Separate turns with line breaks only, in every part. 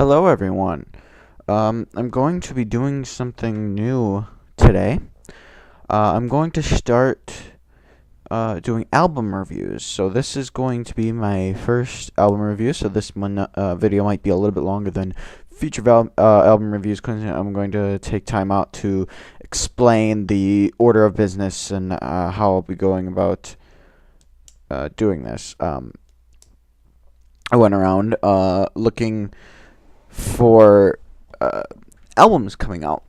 Hello, everyone. I'm going to be doing something new today. I'm going to start doing album reviews. So this is going to be my first album review. So this video might be a little bit longer than future album reviews because I'm going to take time out to explain the order of business and how I'll be going about doing this. I went around looking for albums coming out.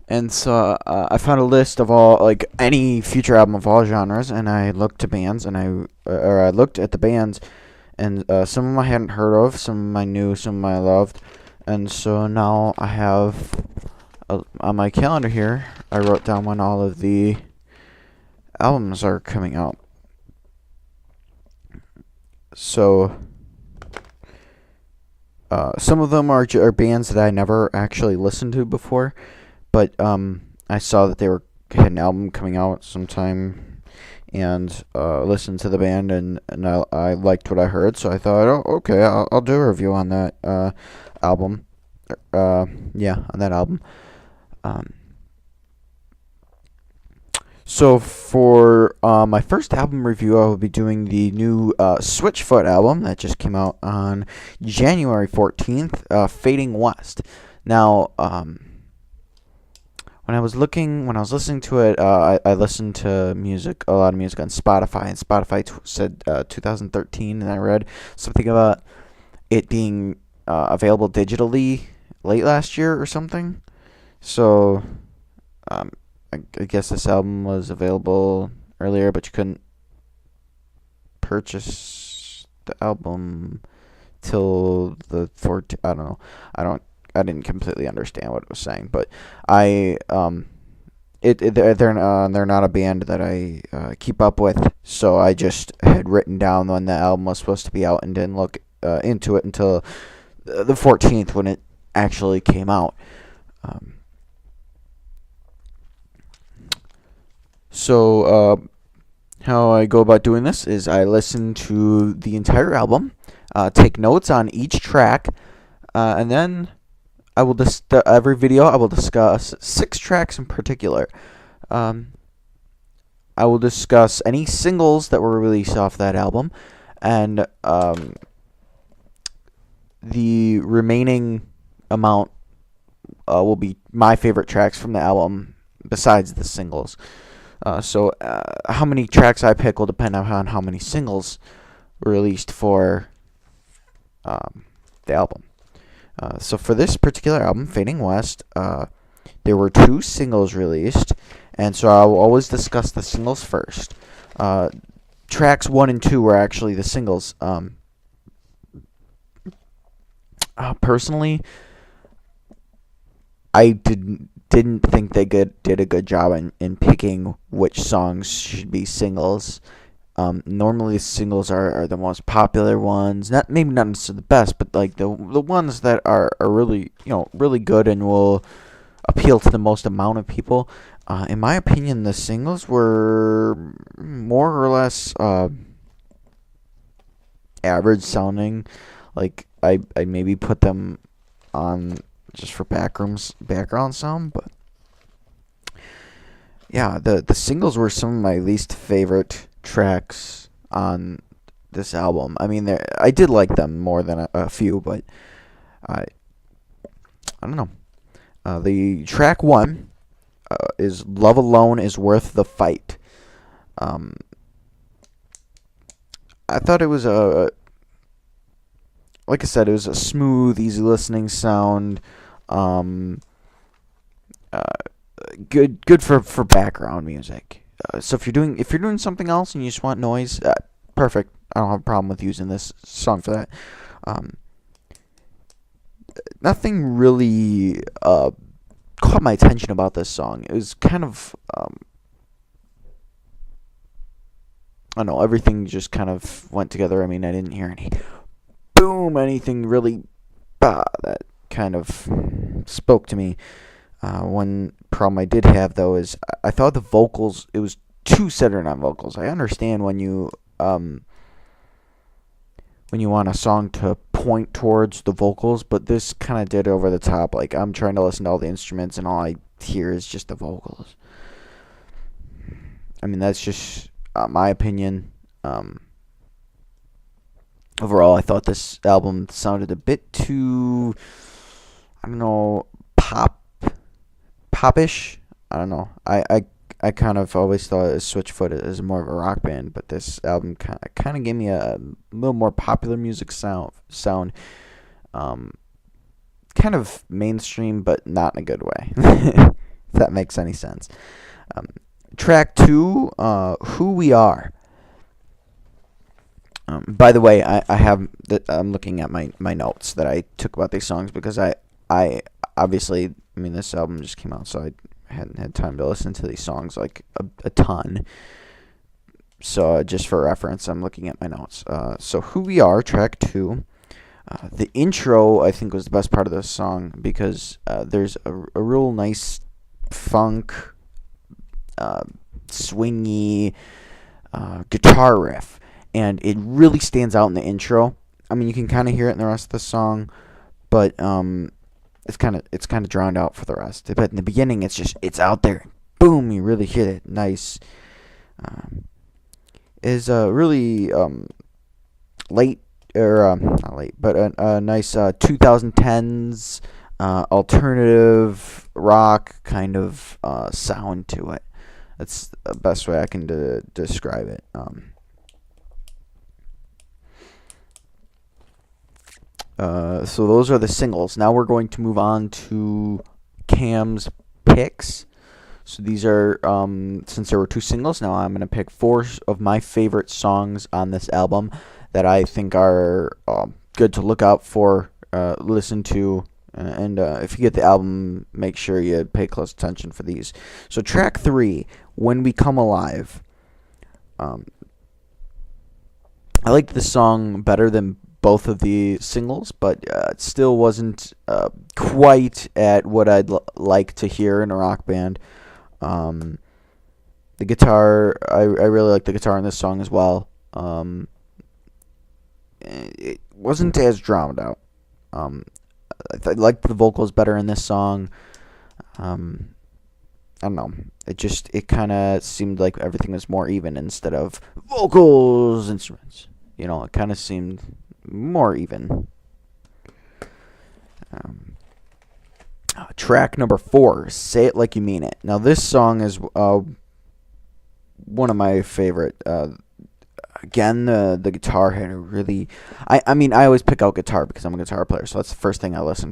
And so I found a list of all, like, any future album of all genres, and I looked to bands, and I looked at the bands, and some of them I hadn't heard of, some of them I knew, some of them I loved, and so now I have, on my calendar here, I wrote down when all of the albums are coming out. So some of them are bands that I never actually listened to before, but I saw that they had an album coming out sometime, and listened to the band, and I liked what I heard, so I thought, oh, okay, I'll do a review on that album. On that album. So for my first album review, I will be doing the new Switchfoot album that just came out on January 14th, Fading West. Now, when I was listening to it, I listened to a lot of music on Spotify, and Spotify said 2013, and I read something about it being available digitally late last year or something. So, I guess this album was available earlier, but you couldn't purchase the album till the 14th. I don't know. I didn't completely understand what it was saying, but they're not a band that I keep up with, so I just had written down when the album was supposed to be out and didn't look into it until the 14th when it actually came out. So how I go about doing this is I listen to the entire album, take notes on each track, and then I will every video I will discuss 6 tracks in particular. I will discuss any singles that were released off that album, and the remaining amount will be my favorite tracks from the album besides the singles. So how many tracks I pick will depend on how many singles were released for the album. So for this particular album, Fading West, there were 2 singles released, and so I will always discuss the singles first. Tracks 1 and 2 were actually the singles. Personally, I didn't think they did a good job in picking which songs should be singles. Normally singles are the most popular ones. Maybe not necessarily the best, but like the ones that are really really good and will appeal to the most amount of people. In my opinion, the singles were more or less average sounding. Like I maybe put them on just for background sound, but yeah, the singles were some of my least favorite tracks on this album. I mean, I did like them more than a few, but I don't know. The track 1 is "Love Alone Is Worth the Fight." I thought it was like I said, it was a smooth, easy listening sound. Good for background music. So if you're doing something else and you just want noise, perfect. I don't have a problem with using this song for that. Nothing really caught my attention about this song. It was kind of I don't know. Everything just kind of went together. I mean, I didn't hear anything really that kind of spoke to me. One problem I did have, though, is I thought the vocals, it was too centered on vocals. I understand when when you want a song to point towards the vocals, but this kind of did over the top. Like, I'm trying to listen to all the instruments, and all I hear is just the vocals. I mean, that's just my opinion. Overall, I thought this album sounded a bit too, I don't know, popish. I don't know. I kind of always thought Switchfoot is more of a rock band, but this album kind of gave me a little more popular music sound. Kind of mainstream, but not in a good way. If that makes any sense. Track 2, Who We Are. By the way, I'm looking at my notes that I took about these songs, because I obviously, I mean, this album just came out, so I hadn't had time to listen to these songs like a ton. So just for reference, I'm looking at my notes. So Who We Are, track 2. The intro, I think, was the best part of this song, because there's a real nice funk, swingy guitar riff, and it really stands out in the intro. I mean, you can kind of hear it in the rest of the song, but it's kind of drowned out for the rest. But in the beginning, it's out there. Boom! You really hear it. Nice. Is really late, or not late, but a nice 2010s alternative rock kind of sound to it. That's the best way I can describe it. So those are the singles. Now we're going to move on to Cam's picks. So these are, since there were 2 singles, now I'm going to pick 4 of my favorite songs on this album that I think are good to look out for, listen to, and if you get the album, make sure you pay close attention for these. So track 3, When We Come Alive. I liked this song better than both of the singles, but it still wasn't quite at what I'd like to hear in a rock band. The guitar, I really like the guitar in this song as well. It wasn't as drowned out. I liked the vocals better in this song. I don't know. It kind of seemed like everything was more even instead of vocals, instruments. You know, it kind of seemed more even. Track number 4, Say It Like You Mean It. Now, this song is one of my favorite. Again, the guitar had a really... I mean, I always pick out guitar because I'm a guitar player, so that's the first thing I listen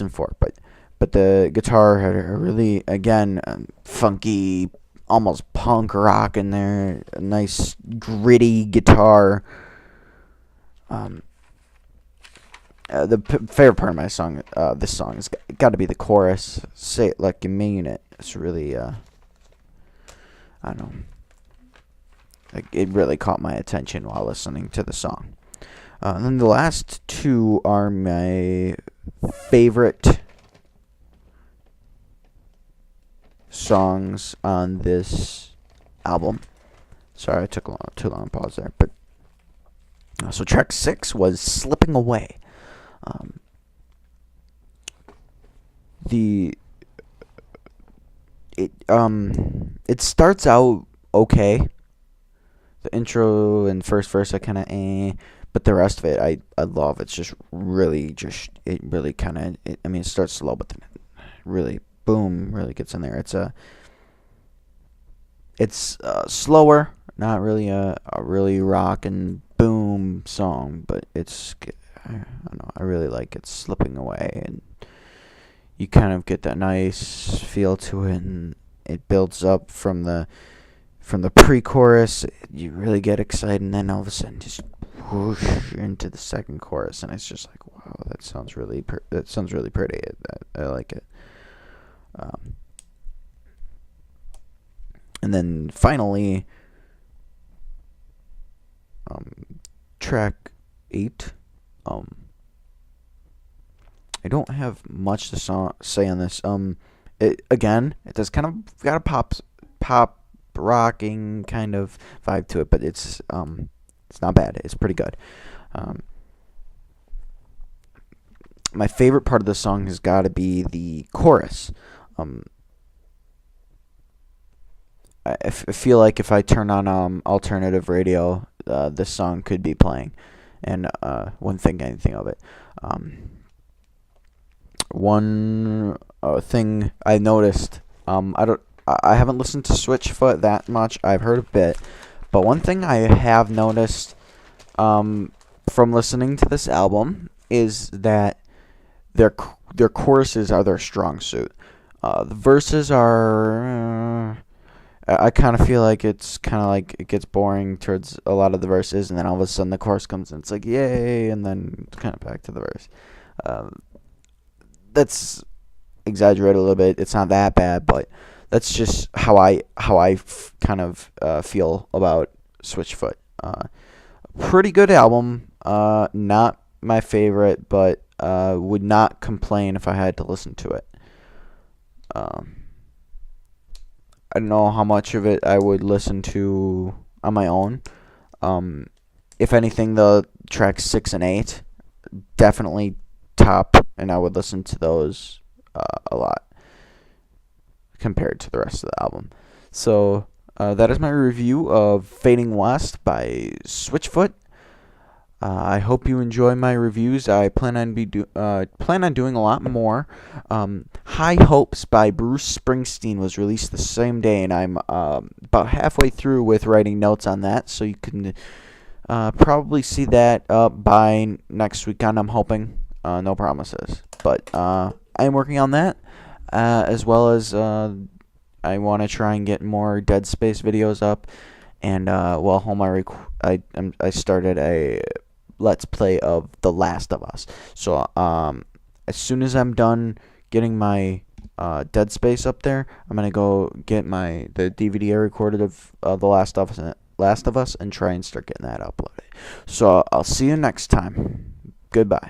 for. But the guitar had a really, again, funky, almost punk rock in there. A nice, gritty guitar. Favorite part of my song, this song, has got to be the chorus. Say it like you mean it. It's really, I don't know. It really caught my attention while listening to the song. And then the last 2 are my favorite songs on this album. Sorry, I took too long to pause there. But so track 6 was Slipping Away. It starts out okay. The intro and first verse I kind of but the rest of it I love. It's just really it really kind of, I mean, it starts slow, but then it really boom really gets in there. It's slower, not really a really rock and boom song, but I don't know, I really like it. Slipping Away, and you kind of get that nice feel to it, and it builds up from the pre-chorus. You really get excited, and then all of a sudden just whoosh into the second chorus, and it's just like, wow, that sounds really pretty. I like it. And then finally, track 8. I don't have much to say on this. It does kind of got a pop rocking kind of vibe to it, but it's not bad. It's pretty good. Um, my favorite part of the song has got to be the chorus. I feel like if I turn on alternative radio, this song could be playing, and wouldn't think anything of it. One thing I noticed, I haven't listened to Switchfoot that much. I've heard a bit, but one thing I have noticed from listening to this album is that their choruses are their strong suit. The verses are. I kind of feel like it's kind of like it gets boring towards a lot of the verses, and then all of a sudden the chorus comes and it's like yay, and then it's kind of back to the verse. That's exaggerated a little bit. It's not that bad, but that's just how I kind of feel about Switchfoot. Pretty good album. Not my favorite, but would not complain if I had to listen to it. I don't know how much of it I would listen to on my own. If anything, the tracks 6 and 8 definitely top, and I would listen to those a lot compared to the rest of the album. So that is my review of Fading West by Switchfoot. I hope you enjoy my reviews. I plan on doing a lot more. High Hopes by Bruce Springsteen was released the same day, and I'm about halfway through with writing notes on that, so you can probably see that up by next weekend, I'm hoping. No promises, but I am working on that, as well as I want to try and get more Dead Space videos up, and while home I started a Let's Play of The Last of Us. So as soon as I'm done getting my Dead Space up there, I'm gonna go get the DVD I recorded of The Last of Us and try and start getting that uploaded. So I'll see you next time. Goodbye.